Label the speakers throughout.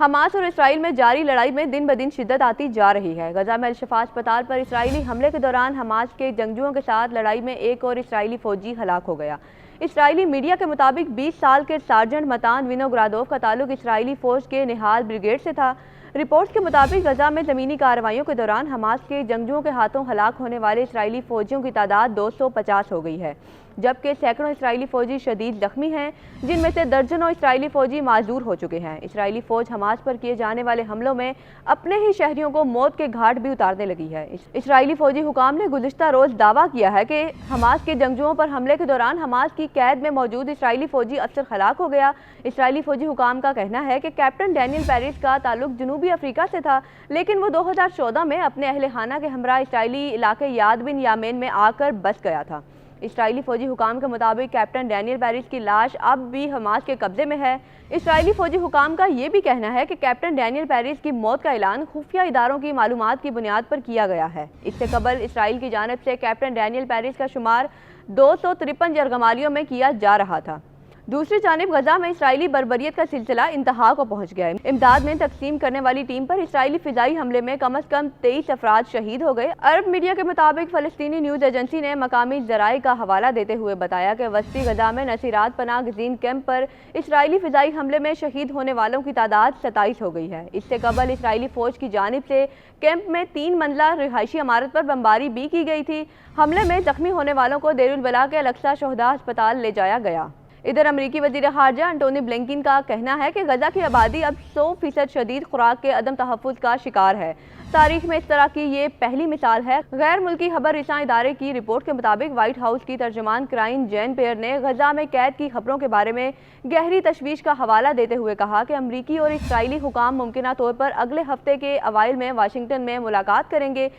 Speaker 1: Hamas और Israel में जारी लड़ाई में दिन ब दिन शिद्दत आती जा रही है। गजा में अल-शिफा अस्पताल पर इसराइली हमले के दौरान हमास के जंगजुओं के साथ लड़ाई में एक और इसराइली फौजी हलाक हो गया। इसराइली मीडिया के मुताबिक 20 साल के सार्जेंट मतान विनोग्रादोव का ताल्लुक इसराइली फौज के निहाल ब्रिगेड से था। रिपोर्ट्स के मुताबिक गजा में ज़मीनी कार्रवाइयों के दौरान हमास के जंगजुओं के हाथों हलाक होने वाले इसराइली फौजियों की तादाद 250 हो गई है, जबकि सैकड़ों इसराइली फौजी शदीद जख्मी हैं, जिनमें से दर्जनों इसराइली फौजी माजूर हो चुके हैं। इसराइली फौज हमास पर किए जाने वाले हमलों में अपने ही शहरियों को मौत के घाट भी उतारने लगी है। इसराइली फौजी हुकाम ने गुज़िश्ता रोज़ दावा किया है कि हमास के जंगजुओं पर हमले के दौरान हमास की कैद में मौजूद इसराइली फौजी अफसर हलाक हो गया। इसराइली फौजी हुकाम का कहना है कि कैप्टन डैनियल पेरिस का ताल्लुक जनूबी अफ्रीका से था, लेकिन वो 2014 में अपने अहले खाना के हमरा इसराइली इलाके याद बिन यामेन में आकर बस गया था। इसराइली फौजी हुकाम के मुताबिक कैप्टन डैनियल पेरिस की लाश अब भी हमास के कब्जे में है। इसराइली फौजी हुकाम का ये भी कहना है कि कैप्टन डैनियल पेरिस की मौत का ऐलान खुफिया इदारों की मालूमात की बुनियाद पर किया गया है। इससे कबल इसराइल की जानिब से कैप्टन डैनियल पेरिस का शुमार 253 यरगमालियों में किया जा रहा था। दूसरी जानिब गजा में इसराइली बर्बरियत का सिलसिला इंतहा को पहुंच गया है। इमदाद में तकसीम करने वाली टीम पर इसराइली फिजाई हमले में कम से कम 23 अफराद शहीद हो गए। अरब मीडिया के मुताबिक फ़लस्तीनी न्यूज़ एजेंसी ने मकामी ज़राए का हवाला देते हुए बताया कि वस्ती गजा में नसीरात पनाह गज़ीन कैंप पर इसराइली फिजाई हमले में शहीद होने वालों की तादाद 27 हो गई है। इससे कबल इसराइली फ़ौज की जानिब से कैंप में 3 मंजिला रिहायशी इमारत पर बमबारी भी की गई थी। हमले में जख्मी होने वालों को देरुल बला के अल-अक्सा शुहदा अस्पताल ले जाया गया। इधर अमरीकी वज़ीर ख़ारजा एंटोनी ब्लिंकन का कहना है कि गजा की आबादी अब 100% शदीद खुराक के अदम तहफ़्फ़ुज़ का शिकार है। तारीख में इस तरह की ये पहली मिसाल है। गैर मुल्की खबर रिसां इदारे की रिपोर्ट के मुताबिक व्हाइट हाउस की तर्जुमान क्राइन जैन पेयर ने गजा में कैद की खबरों के बारे में गहरी तशवीश का हवाला देते हुए कहा कि अमरीकी और इसराइली हुकाम मुमकिना तौर पर अगले हफ्ते के अवाइल में वाशिंगटन में मुलाकात करेंगे,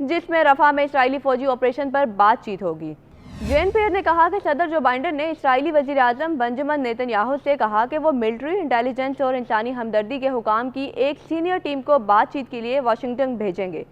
Speaker 1: जिसमें रफ़ा में इसराइली फ़ौजी ऑपरेशन पर बातचीत होगी। जैन पेयर ने कहा कि सदर जो बाइडेन ने इसराइली वज़ीर आज़म बेंजामिन नेतन्याहू से कहा कि वो मिलिट्री इंटेलिजेंस और इंसानी हमदर्दी के हुकाम की एक सीनियर टीम को बातचीत के लिए वाशिंगटन भेजेंगे।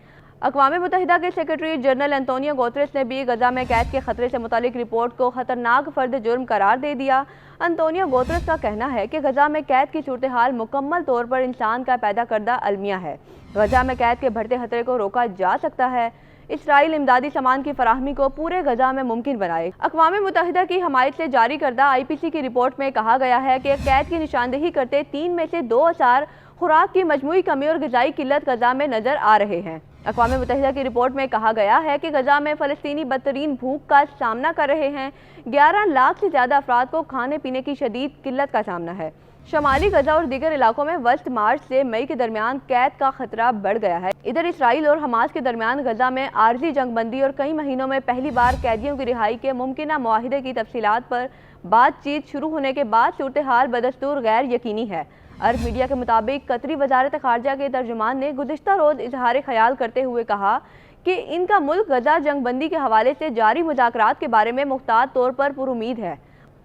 Speaker 1: अक़वाम मुत्तहिदा के सेक्रेटरी जनरल एंटोनियो गुतेरेस ने भी गजा में कैद के खतरे से मुतालिक रिपोर्ट को खतरनाक फर्द जुर्म करार दे दिया। एंटोनियो गुतेरेस का कहना है कि गजा में कैद की सूरत हाल मुकम्मल तौर पर इंसान का पैदा करदा अलमिया है। गजा में कैद के बढ़ते खतरे को रोका जा सकता है। इसराइल इमदादी सामान की फराहमी को पूरे गजा में मुमकिन बनाए। अक़वाम मुत्तहिदा की हमायत से जारी करदा IPC की रिपोर्ट में कहा गया है कि कैद की निशानदेही करते 3 में से 2 आसार खुराक की मजमूई कमी और ग़िज़ाई किल्लत गजा में नजर आ रहे हैं। अक़वाम मुत्तहिदा की रिपोर्ट में कहा गया है कि गजा में फ़लस्तीनी बदतरीन भूख का सामना कर रहे हैं। 11 लाख से ज़्यादा अफराद को खाने पीने की शदीद किल्लत का सामना है। शमाली गजा और दीगर इलाकों में वस्त मार्च से मई के दरमियान कैद का खतरा बढ़ गया है। इधर इसराइल और हमास के दरमियान गजा में आर्जी जंगबंदी और कई महीनों में पहली बार कैदियों की रिहाई के मुमकिना मुआहिदे की तफसीलात पर बातचीत शुरू होने के बाद सूरत हाल बदस्तूर गैर यकीनी है। अरब मीडिया के मुताबिक कतरी वजारत ख़ारजा के तर्जुमान ने गुज़िश्ता रोज़ इजहार ख्याल करते हुए कहा कि इनका मुल्क गजा जंगबंदी के हवाले से जारी मुज़ाकरात के बारे में मुख्तार तौर पर पुरुमीद है।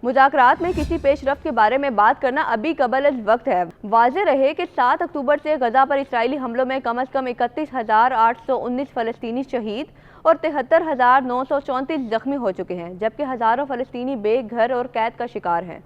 Speaker 1: मुज़ाकरात में किसी पेशरफ्त के बारे में बात करना अभी कबल अज़ वक्त है। वाज़ेह रहे कि 7 अक्टूबर से गजा पर इसराइली हमलों में कम से कम 31,819 फ़लस्तीनी शहीद और 73,934 जख्मी हो चुके हैं, जबकि हज़ारों फ़लस्तीनी बेघर और कैद का शिकार हैं।